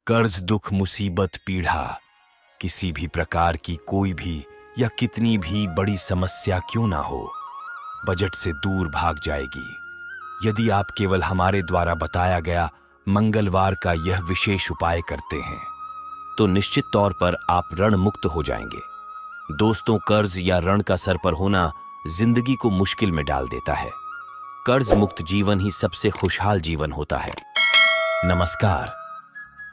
कर्ज, दुख, मुसीबत, पीड़ा, किसी भी प्रकार की कोई भी या कितनी भी बड़ी समस्या क्यों ना हो, बजट से दूर भाग जाएगी यदि आप केवल हमारे द्वारा बताया गया मंगलवार का यह विशेष उपाय करते हैं। तो निश्चित तौर पर आप ऋण मुक्त हो जाएंगे। दोस्तों, कर्ज या ऋण का सर पर होना जिंदगी को मुश्किल में डाल देता है। कर्ज मुक्त जीवन ही सबसे खुशहाल जीवन होता है। नमस्कार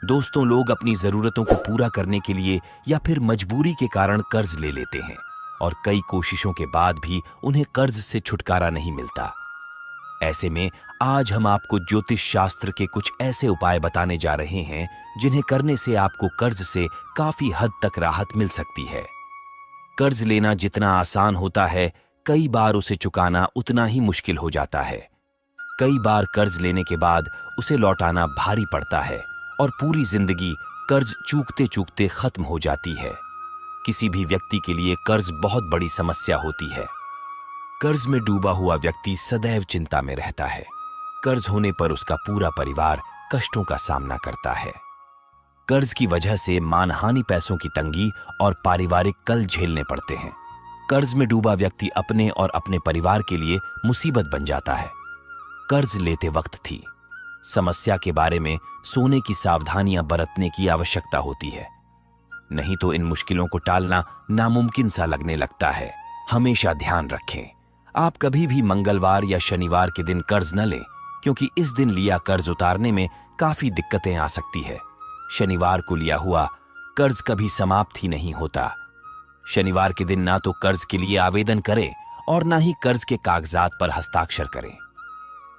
दोस्तों, लोग अपनी जरूरतों को पूरा करने के लिए या फिर मजबूरी के कारण कर्ज ले लेते हैं और कई कोशिशों के बाद भी उन्हें कर्ज से छुटकारा नहीं मिलता। ऐसे में आज हम आपको ज्योतिष शास्त्र के कुछ ऐसे उपाय बताने जा रहे हैं जिन्हें करने से आपको कर्ज से काफी हद तक राहत मिल सकती है। कर्ज लेना जितना आसान होता है, कई बार उसे चुकाना उतना ही मुश्किल हो जाता है। कई बार कर्ज लेने के बाद उसे लौटाना भारी पड़ता है और पूरी जिंदगी कर्ज चूकते चूकते खत्म हो जाती है। किसी भी व्यक्ति के लिए कर्ज बहुत बड़ी समस्या होती है। कर्ज में डूबा हुआ व्यक्ति सदैव चिंता में रहता है। कर्ज होने पर उसका पूरा परिवार कष्टों का सामना करता है। कर्ज की वजह से मानहानि, पैसों की तंगी और पारिवारिक कलह झेलने पड़ते हैं। कर्ज में डूबा व्यक्ति अपने और अपने परिवार के लिए मुसीबत बन जाता है। कर्ज लेते वक्त थी समस्या के बारे में सोने की सावधानियां बरतने की आवश्यकता होती है, नहीं तो इन मुश्किलों को टालना नामुमकिन सा लगने लगता है। हमेशा ध्यान रखें, आप कभी भी मंगलवार या शनिवार के दिन कर्ज न लें, क्योंकि इस दिन लिया कर्ज उतारने में काफी दिक्कतें आ सकती है। शनिवार को लिया हुआ कर्ज कभी समाप्त ही नहीं होता। शनिवार के दिन ना तो कर्ज के लिए आवेदन करें और ना ही कर्ज के कागजात पर हस्ताक्षर करें।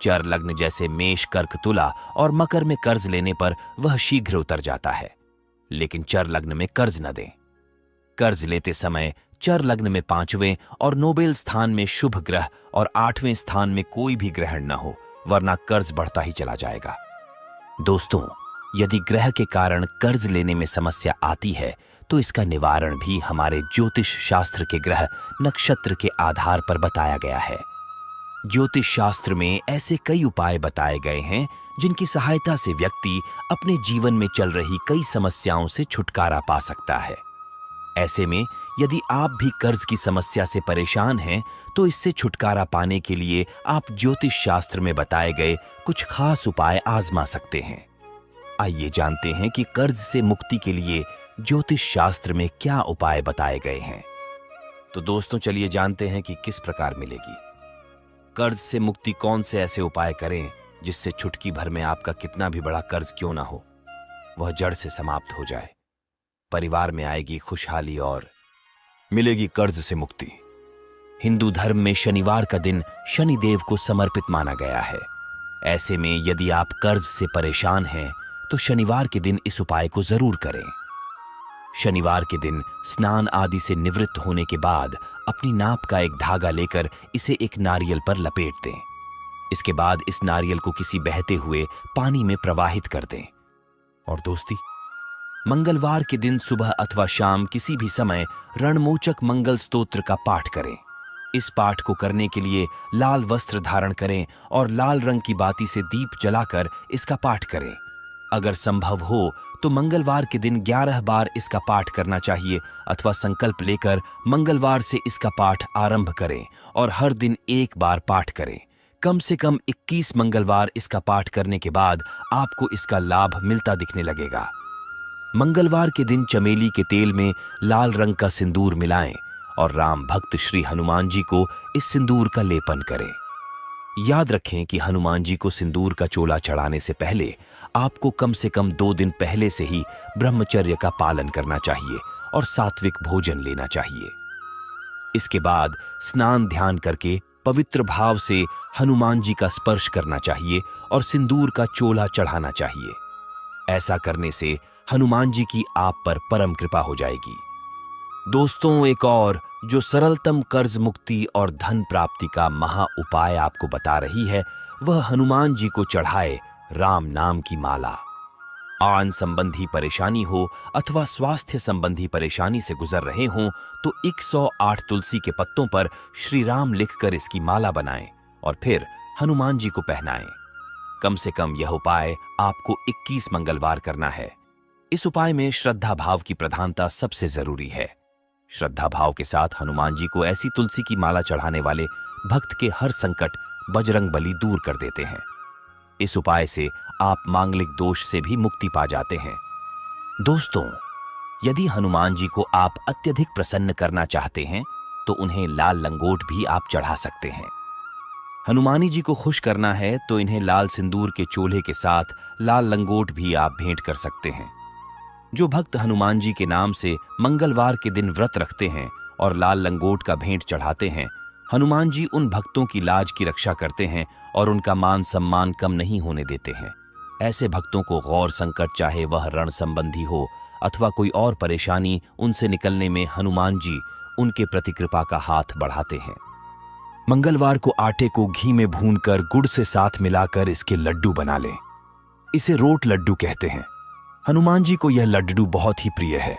चर लग्न जैसे मेष, कर्क, तुला और मकर में कर्ज लेने पर वह शीघ्र उतर जाता है, लेकिन चर लग्न में कर्ज न दें। कर्ज लेते समय चर लग्न में 5वें और नोबेल स्थान में शुभ ग्रह और 8वें स्थान में कोई भी ग्रहण न हो, वरना कर्ज बढ़ता ही चला जाएगा। दोस्तों, यदि ग्रह के कारण कर्ज लेने में समस्या आती है तो इसका निवारण भी हमारे ज्योतिष शास्त्र के ग्रह नक्षत्र के आधार पर बताया गया है। ज्योतिष शास्त्र में ऐसे कई उपाय बताए गए हैं जिनकी सहायता से व्यक्ति अपने जीवन में चल रही कई समस्याओं से छुटकारा पा सकता है। ऐसे में यदि आप भी कर्ज की समस्या से परेशान हैं तो इससे छुटकारा पाने के लिए आप ज्योतिष शास्त्र में बताए गए कुछ खास उपाय आजमा सकते हैं। आइए जानते हैं कि कर्ज से मुक्ति के लिए ज्योतिष शास्त्र में क्या उपाय बताए गए हैं। तो दोस्तों, चलिए जानते हैं कि किस प्रकार मिलेगी। कर्ज से मुक्ति कौन से ऐसे उपाय करें जिससे चुटकी भर में आपका कितना भी बड़ा कर्ज क्यों ना हो, वह जड़ से समाप्त हो जाए। परिवार में आएगी खुशहाली और मिलेगी कर्ज से मुक्ति। हिंदू धर्म में शनिवार का दिन शनिदेव को समर्पित माना गया है। ऐसे में यदि आप कर्ज से परेशान हैं तो शनिवार के दिन इस उपाय को जरूर करें। शनिवार के दिन स्नान आदि से निवृत्त होने के बाद अपनी नाप का एक धागा लेकर इसे एक नारियल पर लपेट दें। इसके बाद इस नारियल को किसी बहते हुए पानी में प्रवाहित कर दें। और दोस्ती, मंगलवार के दिन सुबह अथवा शाम किसी भी समय रणमोचक मंगल स्तोत्र का पाठ करें। इस पाठ को करने के लिए लाल वस्त्र धारण करें और लाल रंग की बाती से दीप जलाकर इसका पाठ करें। अगर संभव हो तो मंगलवार के दिन 11 बार इसका पाठ करना चाहिए अथवा संकल्प लेकर मंगलवार से इसका पाठ आरंभ करें और हर दिन एक बार पाठ करें। कम से कम 21 मंगलवार इसका पाठ करने के बाद आपको इसका लाभ मिलता दिखने लगेगा। मंगलवार के दिन चमेली के तेल में लाल रंग का सिंदूर मिलाएं और राम भक्त श्री हनुमान जी को इस सिंदूर का लेपन करें। याद रखें कि हनुमान जी को सिंदूर का चोला चढ़ाने से पहले आपको कम से कम 2 दिन पहले से ही ब्रह्मचर्य का पालन करना चाहिए और सात्विक भोजन लेना चाहिए। इसके बाद स्नान ध्यान करके पवित्र भाव से हनुमान जी का स्पर्श करना चाहिए और सिंदूर का चोला चढ़ाना चाहिए। ऐसा करने से हनुमान जी की आप पर परम कृपा हो जाएगी। दोस्तों, एक और जो सरलतम कर्ज मुक्ति और धन प्राप्ति का महा उपाय आपको बता रही है, वह हनुमान जी को चढ़ाए राम नाम की माला। आन संबंधी परेशानी हो अथवा स्वास्थ्य संबंधी परेशानी से गुजर रहे हों तो 108 तुलसी के पत्तों पर श्री राम लिखकर इसकी माला बनाएं और फिर हनुमान जी को पहनाएं। कम से कम यह उपाय आपको 21 मंगलवार करना है। इस उपाय में श्रद्धा भाव की प्रधानता सबसे जरूरी है। श्रद्धा भाव के साथ हनुमान जी को ऐसी तुलसी की माला चढ़ाने वाले भक्त के हर संकट बजरंगबली दूर कर देते हैं। इस उपाय से आप मांगलिक दोष से भी मुक्ति पा जाते हैं। दोस्तों, यदि हनुमान जी को आप अत्यधिक प्रसन्न करना चाहते हैं तो उन्हें लाल लंगोट भी आप चढ़ा सकते हैं। हनुमानी जी को खुश करना है तो इन्हें लाल सिंदूर के चोले के साथ लाल लंगोट भी आप भेंट कर सकते हैं। जो भक्त हनुमान जी के नाम से मंगलवार के दिन व्रत रखते हैं और लाल लंगोट का भेंट चढ़ाते हैं, हनुमान जी उन भक्तों की लाज की रक्षा करते हैं और उनका मान सम्मान कम नहीं होने देते हैं। ऐसे भक्तों को गौर संकट, चाहे वह रण संबंधी हो अथवा कोई और परेशानी, उनसे निकलने में हनुमान जी उनके प्रति कृपा का हाथ बढ़ाते हैं। मंगलवार को आटे को घी में भूनकर गुड़ से साथ मिलाकर इसके लड्डू बना लें। इसे रोट लड्डू कहते हैं। हनुमान जी को यह लड्डू बहुत ही प्रिय है।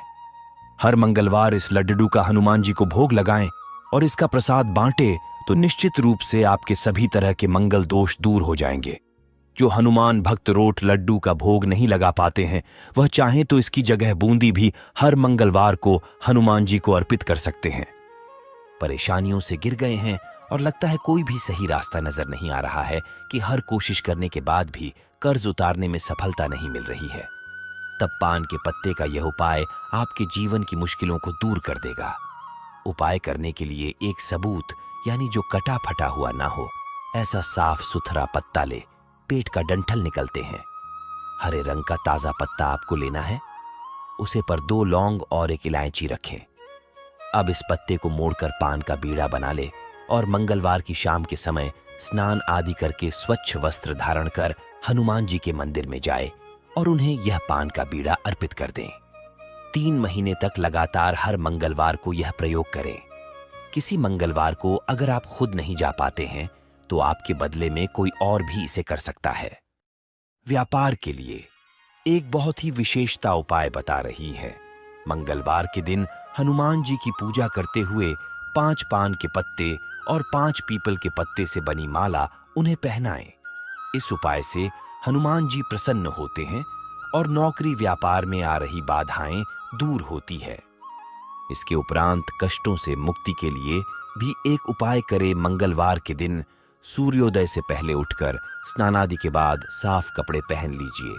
हर मंगलवार इस लड्डू का हनुमान जी को भोग लगाएं और इसका प्रसाद बांटें तो निश्चित रूप से आपके सभी तरह के मंगल दोष दूर हो जाएंगे। जो हनुमान भक्त रोट लड्डू का भोग नहीं लगा पाते हैं, वह चाहें तो इसकी जगह बूंदी भी हर मंगलवार को हनुमान जी को अर्पित कर सकते हैं। परेशानियों से गिर गए हैं और लगता है कोई भी सही रास्ता नजर नहीं आ रहा है कि हर कोशिश करने के बाद भी कर्ज उतारने में सफलता नहीं मिल रही है, तब पान के पत्ते का यह उपाय आपके जीवन की मुश्किलों को दूर कर देगा। उपाय करने के लिए एक सबूत, यानी जो कटा फटा हुआ ना हो, ऐसा साफ सुथरा पत्ता ले। पेट का डंठल निकलते हैं। हरे रंग का ताजा पत्ता आपको लेना है। उसे पर 2 लौंग और 1 इलायची रखें। अब इस पत्ते को मोड़कर पान का बीड़ा बना ले और मंगलवार की शाम के समय स्नान आदि करके स्वच्छ वस्त्र धारण कर हनुमान जी के मंदिर में जाए और उन्हें यह पान का बीड़ा अर्पित कर दें। 3 महीने तक लगातार हर मंगलवार को यह प्रयोग करें। किसी मंगलवार को अगर आप खुद नहीं जा पाते हैं तो आपके बदले में कोई और भी इसे कर सकता है। व्यापार के लिए एक बहुत ही विशेषता उपाय बता रही है। मंगलवार के दिन हनुमान जी की पूजा करते हुए 5 पान के पत्ते और 5 पीपल के पत्ते से बनी माला उन्हें पहनाएं। इस उपाय से हनुमान जी प्रसन्न होते हैं और नौकरी व्यापार में आ रही बाधाएं दूर होती है। इसके उपरांत कष्टों से मुक्ति के लिए भी एक उपाय करें। मंगलवार के दिन सूर्योदय से पहले उठकर स्नानादि के बाद साफ कपड़े पहन लीजिए।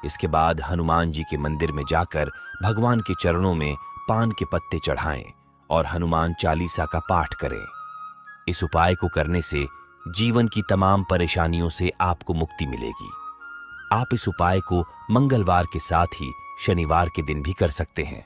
इसके बाद हनुमान जी के मंदिर में जाकर भगवान के चरणों में पान के पत्ते चढ़ाएं और हनुमान चालीसा का पाठ करें। इस उपाय को करने से जीवन की तमाम परेशानियों से आपको मुक्ति मिलेगी। आप इस उपाय को मंगलवार के साथ ही शनिवार के दिन भी कर सकते हैं।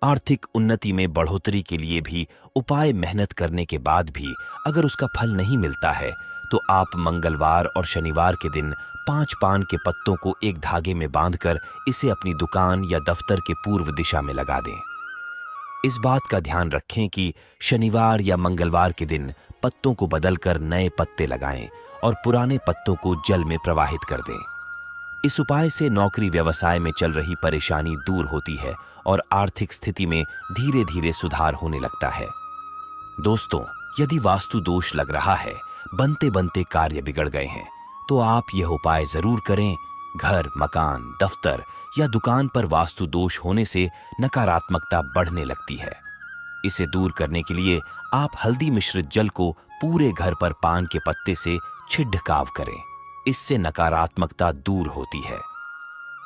आर्थिक उन्नति में बढ़ोतरी के लिए भी उपाय मेहनत करने के बाद भी अगर उसका फल नहीं मिलता है तो आप मंगलवार और शनिवार के दिन 5 पान के पत्तों को एक धागे में बांधकर इसे अपनी दुकान या दफ्तर के पूर्व दिशा में लगा दें। इस बात का ध्यान रखें कि शनिवार या मंगलवार के दिन पत्तों को बदलकर नए पत्ते लगाएं और पुराने पत्तों को जल में प्रवाहित कर दें। इस उपाय से नौकरी व्यवसाय में चल रही परेशानी दूर होती है और आर्थिक स्थिति में धीरे धीरे सुधार होने लगता है। दोस्तों, यदि वास्तु दोष लग रहा है, बनते बनते कार्य बिगड़ गए हैं, तो आप यह उपाय जरूर करें। घर, मकान, दफ्तर या दुकान पर वास्तु दोष होने से नकारात्मकता बढ़ने लगती है। इसे दूर करने के लिए आप हल्दी मिश्रित जल को पूरे घर पर पान के पत्ते से छिड़काव करें। इससे नकारात्मकता दूर होती है।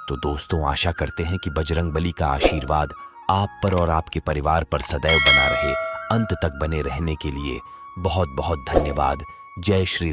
तो दोस्तों, आशा करते हैं कि बजरंगबली का आशीर्वाद आप पर और आपके परिवार पर सदैव बना रहे। अंत तक बने रहने के लिए बहुत बहुत धन्यवाद। जय श्री